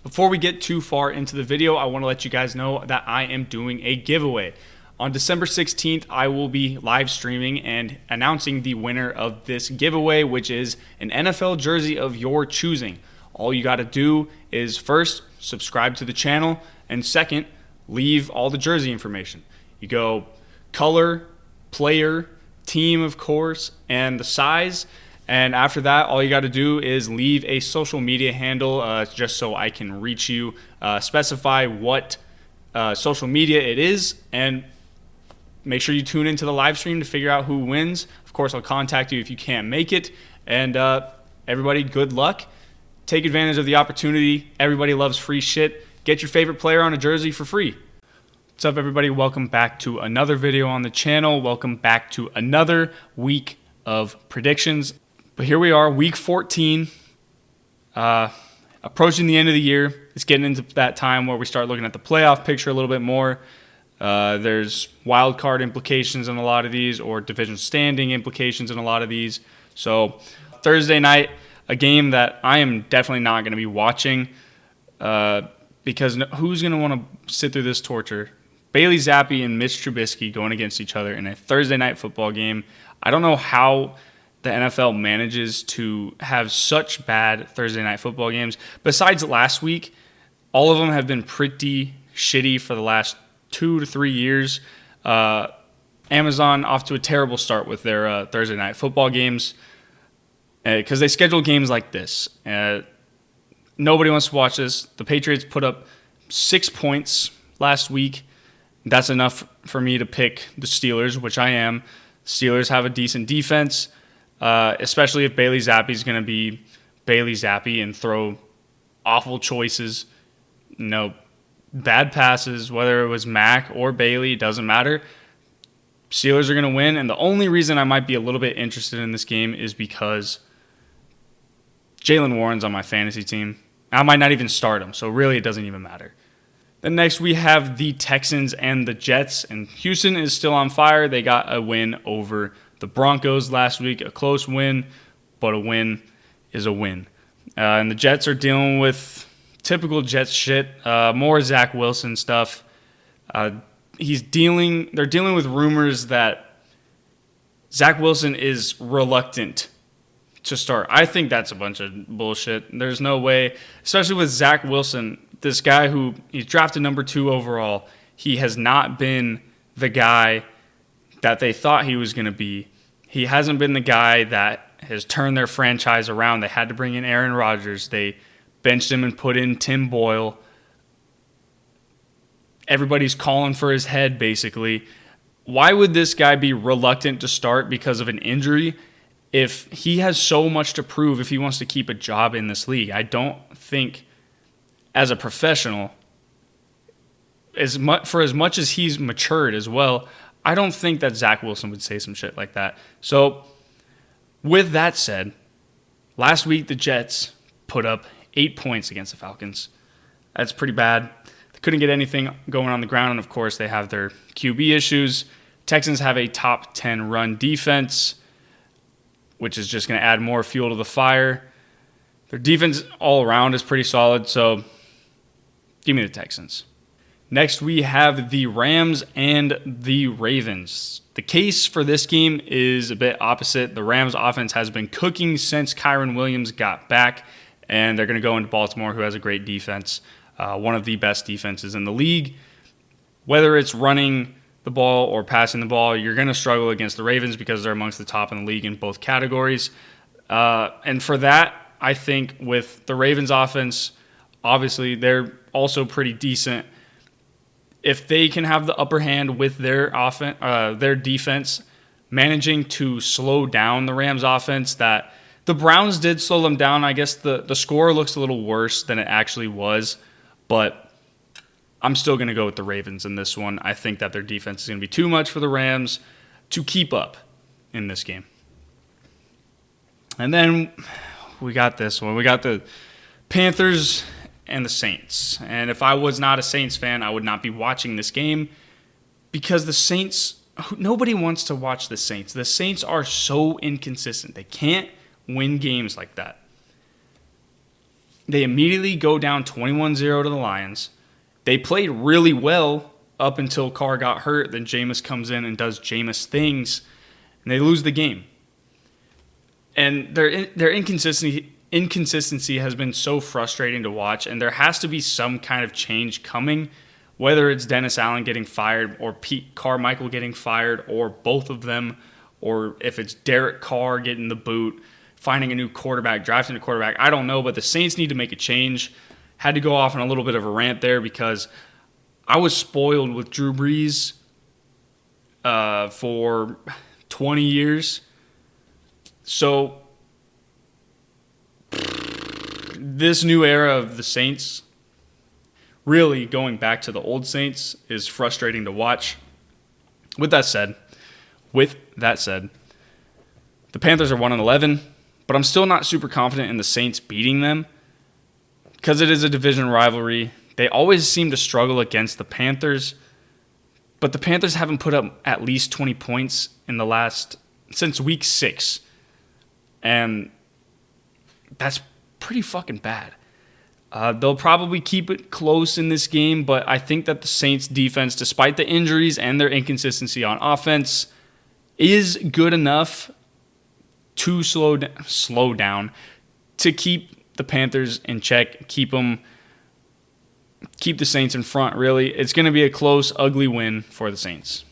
Before we get too far into the video, I want to let you guys know that I am doing a giveaway. On December 16th, I will be live streaming and announcing the winner of this giveaway, which is an NFL jersey of your choosing. All you got to do is first, subscribe to the channel, and second, leave all the jersey information. You go color, player, team, of course, and the size. And after that, all you got to do is leave a social media handle just so I can reach you. Specify what social media it is, and make sure you tune into the live stream to figure out who wins. Of course, I'll contact you if you can't make it. And everybody, good luck. Take advantage of the opportunity. Everybody loves free shit. Get your favorite player on a jersey for free. What's up, everybody? Welcome back to another video on the channel. Welcome back to another week of predictions. But here we are, week 14, approaching the end of the year. It's getting into that time where we start looking at the playoff picture a little bit more. There's wild card implications in a lot of these, or division standing implications in a lot of these. So Thursday night, a game that I am definitely not going to be watching because who's going to want to sit through this torture? Bailey Zappi and Mitch Trubisky going against each other in a Thursday night football game. I don't know how the NFL manages to have such bad Thursday night football games. Besides last week, all of them have been pretty shitty for the last 2 to 3 years. Amazon off to a terrible start with their Thursday night football games because they schedule games like this. Nobody wants to watch this. The Patriots put up 6 points last week. That's enough for me to pick the Steelers, which I am. Steelers have a decent defense, especially if Bailey Zappi is going to be Bailey Zappi and throw awful choices. Bad passes, whether it was Mac or Bailey, doesn't matter. Steelers are going to win, and the only reason I might be a little bit interested in this game is because Jaylen Warren's on my fantasy team. I might not even start him, so really it doesn't even matter. Then next we have the Texans and the Jets, and Houston is still on fire. They got a win over the Broncos last week, a close win, but a win is a win. And the Jets are dealing with typical Jets shit, more Zach Wilson stuff. They're dealing with rumors that Zach Wilson is reluctant to start. I think that's a bunch of bullshit. There's no way, especially with Zach Wilson, this guy who he's drafted number 2 overall. He has not been the guy that they thought he was going to be. He hasn't been the guy that has turned their franchise around. They had to bring in Aaron Rodgers. They benched him and put in Tim Boyle. Everybody's calling for his head, basically. Why would this guy be reluctant to start because of an injury if he has so much to prove if he wants to keep a job in this league? I don't think, as a professional, for as much as he's matured as well, I don't think that Zach Wilson would say some shit like that. So, with that said, last week the Jets put up 8 points against the Falcons. That's pretty bad. They couldn't get anything going on the ground, and of course they have their QB issues. Texans have a top 10 run defense, which is just going to add more fuel to the fire. Their defense all around is pretty solid, so give me the Texans. Next, we have the Rams and the Ravens. The case for this game is a bit opposite. The Rams offense has been cooking since Kyren Williams got back, and they're going to go into Baltimore, who has a great defense, one of the best defenses in the league. Whether it's running the ball or passing the ball, you're going to struggle against the Ravens because they're amongst the top in the league in both categories. And for that, I think with the Ravens offense, obviously they're also pretty decent. If they can have the upper hand with their defense, managing to slow down the Rams offense, that the Browns did slow them down. I guess the score looks a little worse than it actually was, but I'm still going to go with the Ravens in this one. I think that their defense is going to be too much for the Rams to keep up in this game. And then we got this one. We got the Panthers and the Saints. And if I was not a Saints fan, I would not be watching this game because the Saints, nobody wants to watch the Saints. The Saints are so inconsistent. They can't win games like that. They immediately go down 21-0 to the Lions. They played really well up until Carr got hurt. Then Jameis comes in and does Jameis things, and they lose the game. And their inconsistency has been so frustrating to watch, and there has to be some kind of change coming, whether it's Dennis Allen getting fired or Pete Carmichael getting fired or both of them, or if it's Derek Carr getting the boot, finding a new quarterback, drafting a quarterback. I don't know, but the Saints need to make a change. Had to go off on a little bit of a rant there because I was spoiled with Drew Brees for 20 years. So this new era of the Saints, really going back to the old Saints, is frustrating to watch. With that said, the Panthers are 1-11, but I'm still not super confident in the Saints beating them because it is a division rivalry. They always seem to struggle against the Panthers, but the Panthers haven't put up at least 20 points since week 6. And that's pretty fucking bad. They'll probably keep it close in this game, but I think that the Saints defense, despite the injuries and their inconsistency on offense, is good enough to slow down to keep the Panthers in check, keep the Saints in front, really. It's going to be a close, ugly win for the Saints.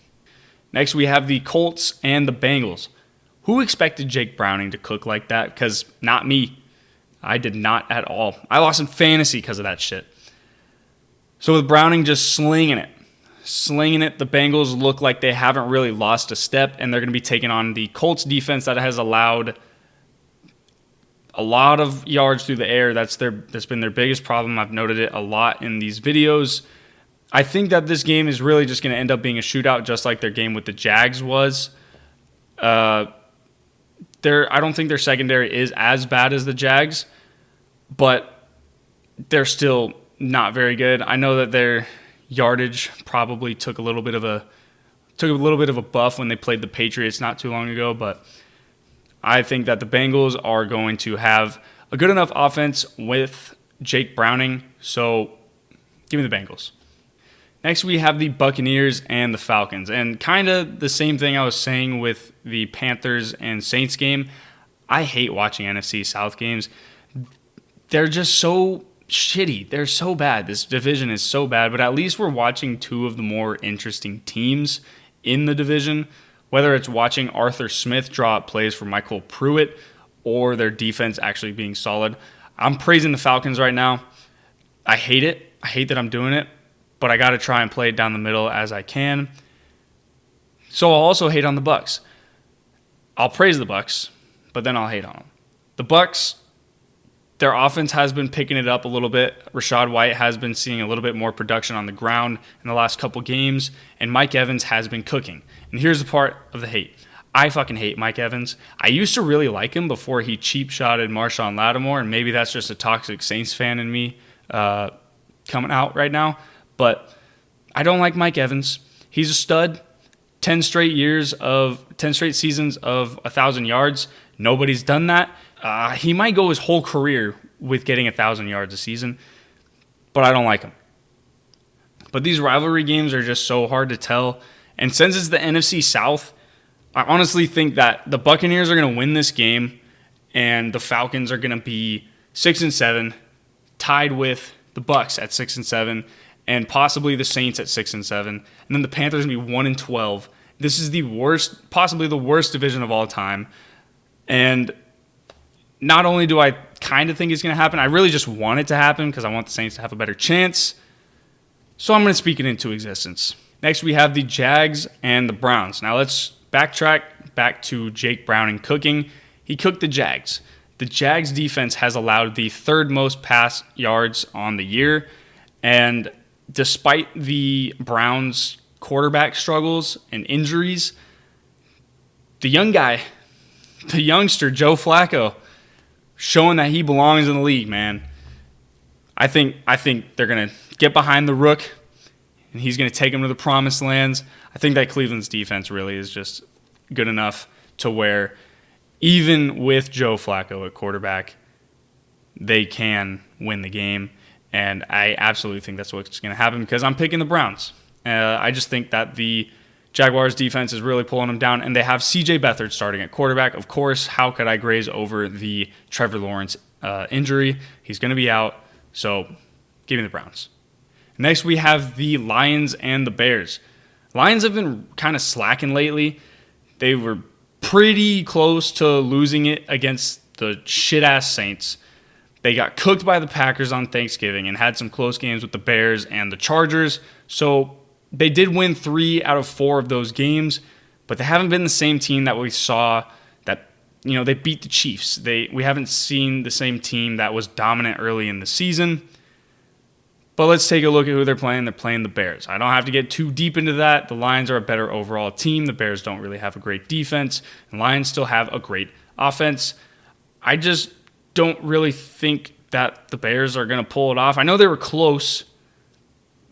Next, we have the Colts and the Bengals. Who expected Jake Browning to cook like that? Because not me. I did not at all. I lost in fantasy because of that shit. So with Browning just slinging it, the Bengals look like they haven't really lost a step, and they're going to be taking on the Colts defense that has allowed a lot of yards through the air. That's been their biggest problem. I've noted it a lot in these videos. I think that this game is really just going to end up being a shootout, just like their game with the Jags was. I don't think their secondary is as bad as the Jags, but they're still not very good. I know that their yardage probably took a little bit of a buff when they played the Patriots not too long ago, but I think that the Bengals are going to have a good enough offense with Jake Browning, so give me the Bengals. Next, we have the Buccaneers and the Falcons. And kind of the same thing I was saying with the Panthers and Saints game. I hate watching NFC South games. They're just so shitty. They're so bad. This division is so bad. But at least we're watching two of the more interesting teams in the division, whether it's watching Arthur Smith draw up plays for Michael Pruitt or their defense actually being solid. I'm praising the Falcons right now. I hate it. I hate that I'm doing it. But I got to try and play it down the middle as I can. So I'll also hate on the Bucs. I'll praise the Bucs, but then I'll hate on them. The Bucs, their offense has been picking it up a little bit. Rachaad White has been seeing a little bit more production on the ground in the last couple games, and Mike Evans has been cooking. And here's the part of the hate. I fucking hate Mike Evans. I used to really like him before he cheap-shotted Marshawn Lattimore, and maybe that's just a toxic Saints fan in me coming out right now. But I don't like Mike Evans. He's a stud. 10 straight seasons of 1,000 yards. Nobody's done that. He might go his whole career with getting 1,000 yards a season, but I don't like him. But these rivalry games are just so hard to tell. And since it's the NFC South, I honestly think that the Buccaneers are going to win this game, and the Falcons are going to be 6-7, tied with the Bucs at 6-7. And possibly the Saints at 6-7, and then the Panthers gonna be 1-12. This is the worst, possibly the worst division of all time. And not only do I kind of think it's gonna happen, I really just want it to happen because I want the Saints to have a better chance. So I'm gonna speak it into existence. Next, we have the Jags and the Browns. Now let's backtrack back to Jake Browning cooking. He cooked the Jags. The Jags defense has allowed the third most pass yards on the year, and despite the Browns' quarterback struggles and injuries, the youngster, Joe Flacco, showing that he belongs in the league, man. I think they're going to get behind the Rook, and he's going to take them to the promised lands. I think that Cleveland's defense really is just good enough to where even with Joe Flacco at quarterback, they can win the game. And I absolutely think that's what's going to happen because I'm picking the Browns. I just think that the Jaguars defense is really pulling them down, and they have C.J. Beathard starting at quarterback. Of course, how could I graze over the Trevor Lawrence injury? He's going to be out, so give me the Browns. Next, we have the Lions and the Bears. Lions have been kind of slacking lately. They were pretty close to losing it against the shit-ass Saints. They got cooked by the Packers on Thanksgiving and had some close games with the Bears and the Chargers. So they did win 3 out of 4 of those games, but they haven't been the same team that we saw that, they beat the Chiefs. We haven't seen the same team that was dominant early in the season. But let's take a look at who they're playing. They're playing the Bears. I don't have to get too deep into that. The Lions are a better overall team. The Bears don't really have a great defense. And Lions still have a great offense. I just don't really think that the Bears are going to pull it off. I know they were close,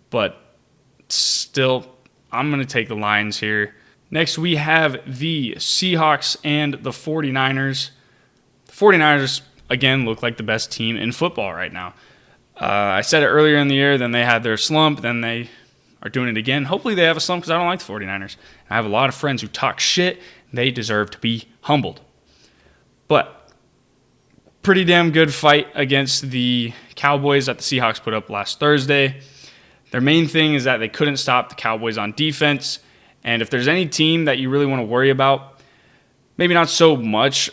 but still, I'm going to take the Lions here. Next, we have the Seahawks and the 49ers. The 49ers, again, look like the best team in football right now. I said it earlier in the year, then they had their slump, then they are doing it again. Hopefully they have a slump because I don't like the 49ers. I have a lot of friends who talk shit. They deserve to be humbled. But pretty damn good fight against the Cowboys that the Seahawks put up last Thursday. Their main thing is that they couldn't stop the Cowboys on defense. And if there's any team that you really want to worry about, maybe not so much.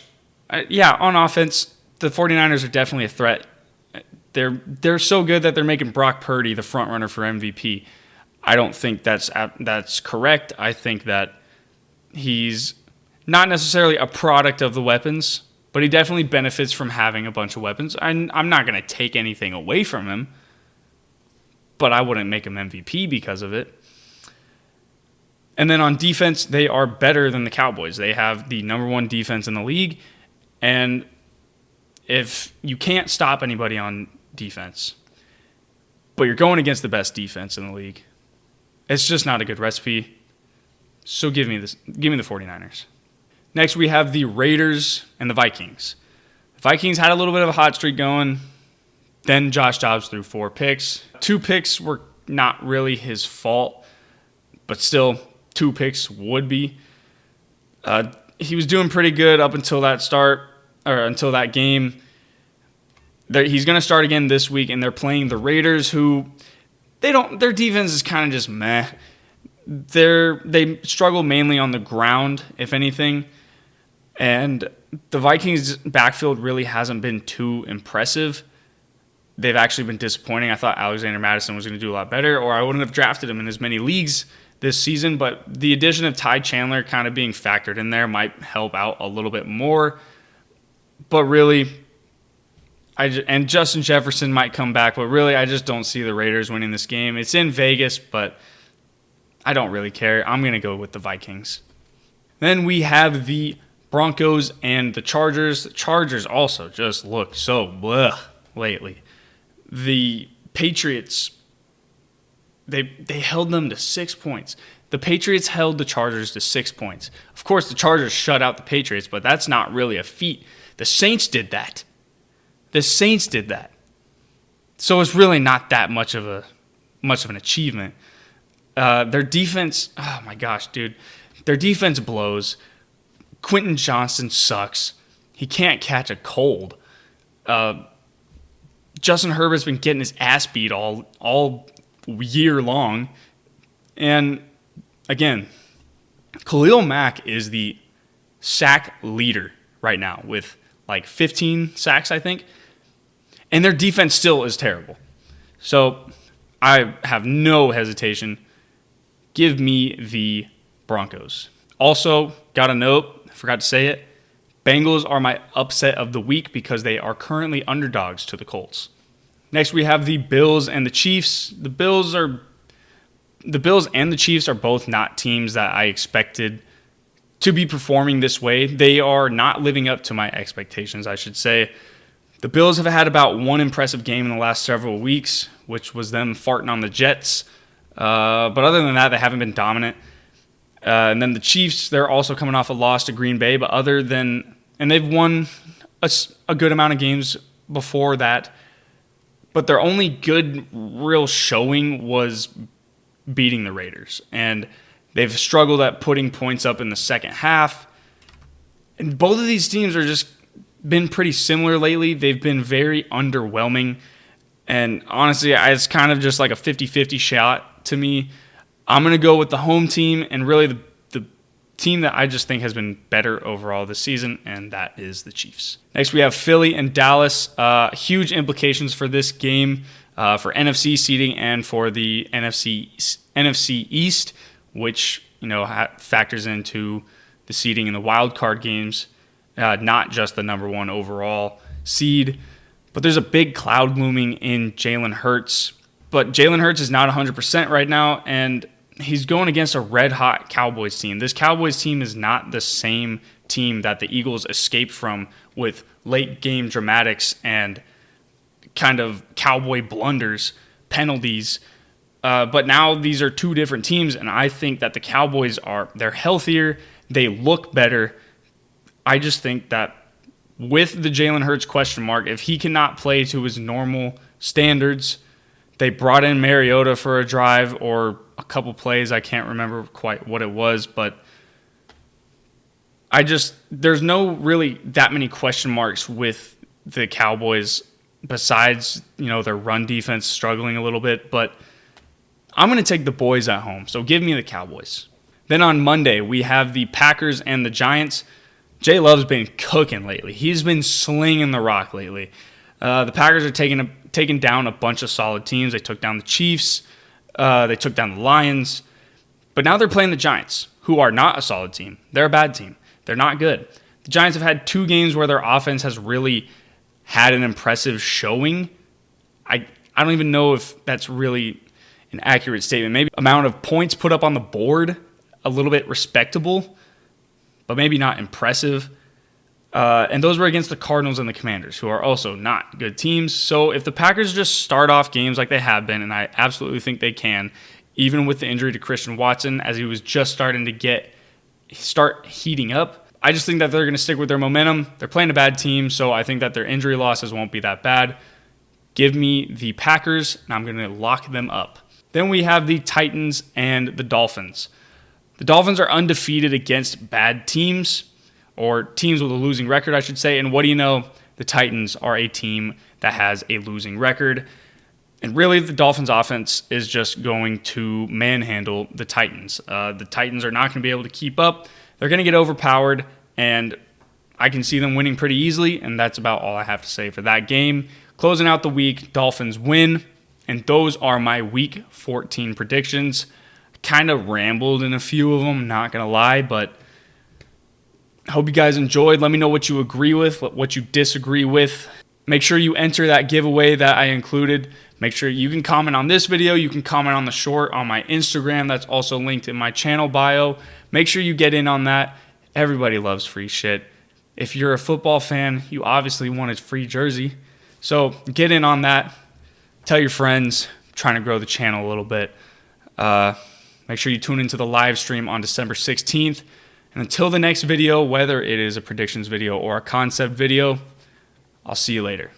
On offense, the 49ers are definitely a threat. They're so good that they're making Brock Purdy the front runner for MVP. I don't think that's correct. I think that he's not necessarily a product of the weapons, but he definitely benefits from having a bunch of weapons. I'm not going to take anything away from him, but I wouldn't make him MVP because of it. And then on defense, they are better than the Cowboys. They have the number 1 defense in the league, and if you can't stop anybody on defense, but you're going against the best defense in the league, it's just not a good recipe. So give me the 49ers. Next, we have the Raiders and the Vikings. The Vikings had a little bit of a hot streak going. Then Josh Dobbs threw 4 picks. 2 picks were not really his fault, but still, 2 picks would be. He was doing pretty good up until until that game. He's going to start again this week, and they're playing the Raiders, who their defense is kind of just meh. They struggle mainly on the ground, if anything, and the Vikings' backfield really hasn't been too impressive. They've actually been disappointing. I thought Alexander Mattison was going to do a lot better, or I wouldn't have drafted him in as many leagues this season, but the addition of Ty Chandler kind of being factored in there might help out a little bit more. But really, and Justin Jefferson might come back, but really I just don't see the Raiders winning this game. It's in Vegas, but I don't really care. I'm going to go with the Vikings. Then we have the Broncos and the Chargers. The Chargers also just look so bleh lately. The Patriots, they held them to 6 points. The Patriots held the Chargers to 6 points. Of course, the Chargers shut out the Patriots, but that's not really a feat. The Saints did that. So it's really not that much of an achievement. Their defense, oh my gosh, dude. Their defense blows. Quentin Johnston sucks. He can't catch a cold. Justin Herbert's been getting his ass beat all year long. And again, Khalil Mack is the sack leader right now with like 15 sacks, I think. And their defense still is terrible. So I have no hesitation. Give me the Broncos. Also, got a note, forgot to say it. Bengals are my upset of the week because they are currently underdogs to the Colts. Next, we have the Bills and the Chiefs. The Bills and the Chiefs are both not teams that I expected to be performing this way. They are not living up to my expectations, I should say. The Bills have had about one impressive game in the last several weeks, which was them farting on the Jets. But other than that, they haven't been dominant. And then the Chiefs, they're also coming off a loss to Green Bay, and they've won a good amount of games before that, but their only good real showing was beating the Raiders. And they've struggled at putting points up in the second half. And both of these teams are just been pretty similar lately. They've been very underwhelming. And honestly, it's kind of just like a 50-50 shot to me. I'm going to go with the home team and really the team that I just think has been better overall this season, and that is the Chiefs. Next, we have Philly and Dallas. Huge implications for this game for NFC seeding and for the NFC East, which factors into the seeding in the wild card games, not just the number one overall seed. But there's a big cloud looming in Jalen Hurts. But Jalen Hurts is not 100% right now, and he's going against a red-hot Cowboys team. This Cowboys team is not the same team that the Eagles escaped from with late-game dramatics and kind of Cowboy blunders, penalties. But now these are two different teams, and I think that the Cowboys they're healthier, they look better. I just think that with the Jalen Hurts question mark, if he cannot play to his normal standards, they brought in Mariota for a drive or a couple plays. I can't remember quite what it was, but there's no really that many question marks with the Cowboys besides, their run defense struggling a little bit, but I'm going to take the boys at home. So give me the Cowboys. Then on Monday, we have the Packers and the Giants. Jay Love's been cooking lately. He's been slinging the rock lately. The Packers are taking down a bunch of solid teams. They took down the Chiefs. They took down the Lions. But now they're playing the Giants, who are not a solid team. They're a bad team. They're not good. The Giants have had 2 games where their offense has really had an impressive showing. I don't even know if that's really an accurate statement. Maybe amount of points put up on the board, a little bit respectable, but maybe not impressive. And those were against the Cardinals and the Commanders, who are also not good teams. So if the Packers just start off games like they have been, and I absolutely think they can, even with the injury to Christian Watson, as he was just starting to start heating up, I just think that they're going to stick with their momentum. They're playing a bad team, so I think that their injury losses won't be that bad. Give me the Packers, and I'm going to lock them up. Then we have the Titans and the Dolphins. The Dolphins are undefeated against bad teams, or teams with a losing record, I should say. And what do you know? The Titans are a team that has a losing record. And really, the Dolphins' offense is just going to manhandle the Titans. The Titans are not going to be able to keep up. They're going to get overpowered, and I can see them winning pretty easily, and that's about all I have to say for that game. Closing out the week, Dolphins win, and those are my Week 14 predictions. Kind of rambled in a few of them, not going to lie, but I hope you guys enjoyed. Let me know what you agree with, what you disagree with. Make sure you enter that giveaway that I included. Make sure you can comment on this video. You can comment on the short on my Instagram. That's also linked in my channel bio. Make sure you get in on that. Everybody loves free shit. If you're a football fan, you obviously want a free jersey. So get in on that. Tell your friends. I'm trying to grow the channel a little bit. Make sure you tune into the live stream on December 16th. And until the next video, whether it is a predictions video or a concept video, I'll see you later.